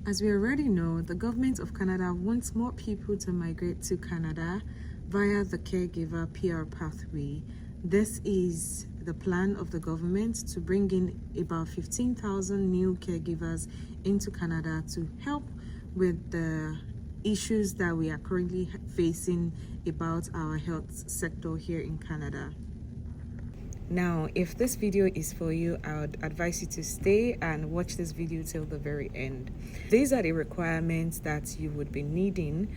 As we already know, the government of Canada wants more people to migrate to Canada via the Caregiver PR pathway. This is the plan of the government to bring in about 15,000 new caregivers into Canada to help with the issues that we are currently facing about our health sector here in Canada. Now, if this video is for you, I would advise you to stay and watch this video till the very end. These are the requirements that you would be needing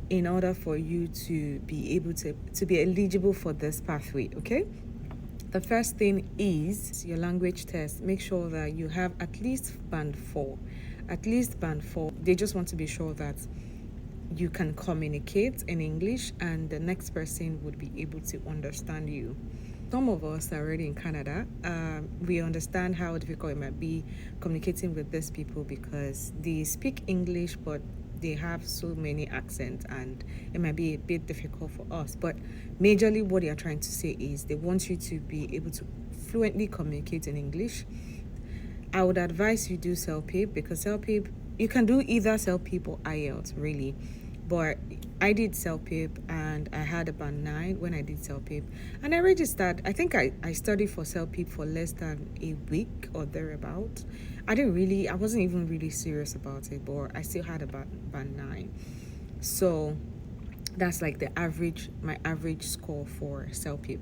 in order for you to be able to be eligible for this pathway, okay? The first thing is your language test. Make sure that you have at least band 4. At least band 4. They just want to be sure that you can communicate in English and the next person would be able to understand you. Some of us are already in Canada. We understand how difficult it might be communicating with these people because they speak English, but they have so many accents and it might be a bit difficult for us. But majorly what they are trying to say is they want you to be able to fluently communicate in English. I would advise you do CELPIP because CELPIP, you can do either CELPIP or IELTS really. But I did CELPIP and I had a band 9 when I did CELPIP. And I registered, I think I studied for CELPIP for less than a week or thereabout. I wasn't even really serious about it, but I still had a band 9. So that's like my average score for CELPIP.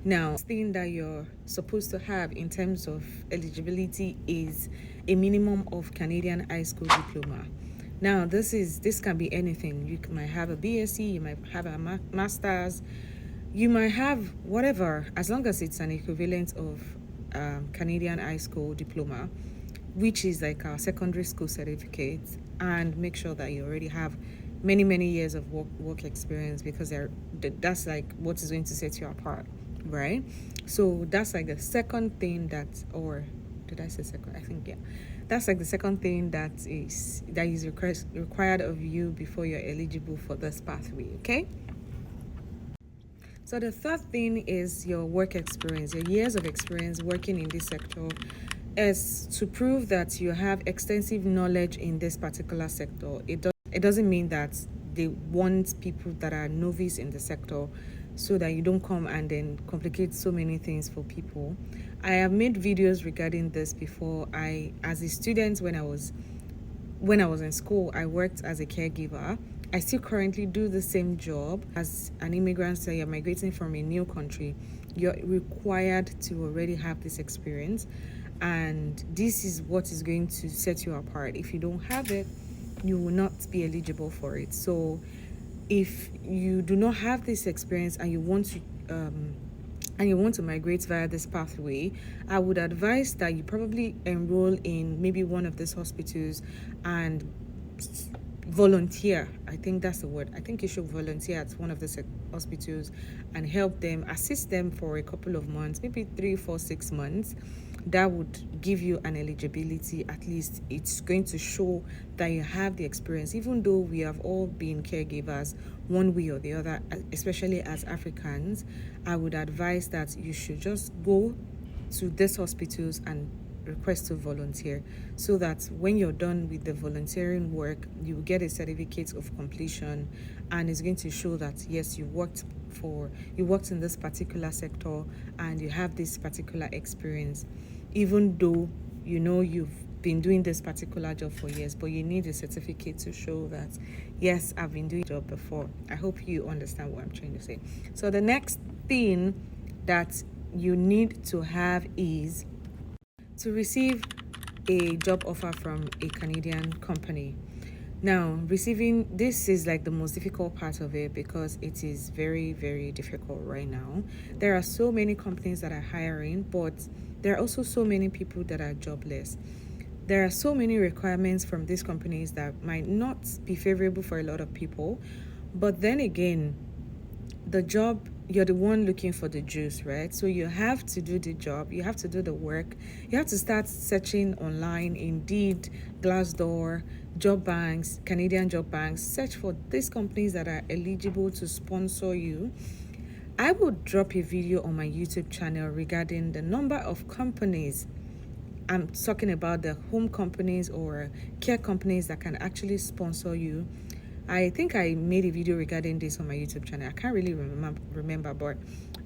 Now, the thing that you're supposed to have in terms of eligibility is a minimum of Canadian high school diploma. Now, this can be anything. You might have a BSc, you might have a master's, you might have whatever, as long as it's an equivalent of Canadian high school diploma, which is like our secondary school certificate, and make sure that you already have many years of work experience because that's like what is going to set you apart, right? So that's like the second thing or did I say second? I think, yeah. That's like the second thing that is required of you before you're eligible for this pathway, okay? So the third thing is your work experience, your years of experience working in this sector, is to prove that you have extensive knowledge in this particular sector. It doesn't mean that they want people that are novice in the sector so that you don't come and then complicate so many things for people. I have made videos regarding this before. As a student, when I was in school, I worked as a caregiver. I still currently do the same job. As an immigrant, so you're migrating from a new country, you're required to already have this experience, and this is what is going to set you apart. If you don't have it, you will not be eligible for it. So if you do not have this experience and you want to migrate via this pathway, I would advise that you probably enroll in maybe one of these hospitals and volunteer. I think that's the word. I think you should volunteer at one of the hospitals and help them, assist them for a couple of months, maybe 3, 4, 6 months. That would give you an eligibility. At least it's going to show that you have the experience, even though we have all been caregivers one way or the other, especially as Africans. I would advise that you should just go to these hospitals and request to volunteer, so that when you're done with the volunteering work, you get a certificate of completion, and it's going to show that yes, you worked in this particular sector and you have this particular experience, even though you've been doing this particular job for years, but you need a certificate to show that yes, I've been doing the job before. I hope you understand what I'm trying to say. So the next thing that you need to have is to receive a job offer from a Canadian company. Now, receiving this is like the most difficult part of it because it is very difficult right now. There are so many companies that are hiring, but there are also so many people that are jobless. There are so many requirements from these companies that might not be favorable for a lot of people. But then again, the job, you're the one looking for the juice, right? So you have to do the job, you have to do the work, you have to start searching online, Indeed, Glassdoor, job banks, Canadian job banks. Search for these companies that are eligible to sponsor you. I will drop a video on my YouTube channel regarding the number of companies I'm talking about the home companies or care companies that can actually sponsor you. I think I made a video regarding this on my YouTube channel. I can't really remember, but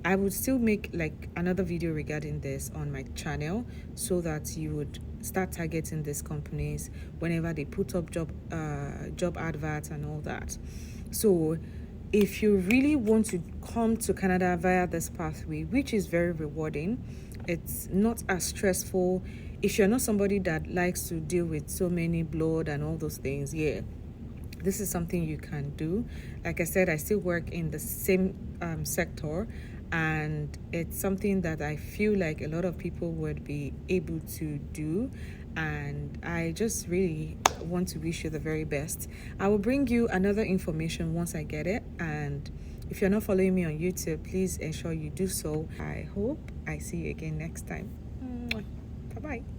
I would still make like another video regarding this on my channel so that you would start targeting these companies whenever they put up job adverts and all that. So if you really want to come to Canada via this pathway, which is very rewarding, it's not as stressful. If you're not somebody that likes to deal with so many blood and all those things, yeah, this is something you can do. Like I said, I still work in the same sector, and it's something that I feel like a lot of people would be able to do. And I just really want to wish you the very best. I will bring you another information once I get it. And if you're not following me on YouTube, please ensure you do so. I hope I see you again next time. Bye bye.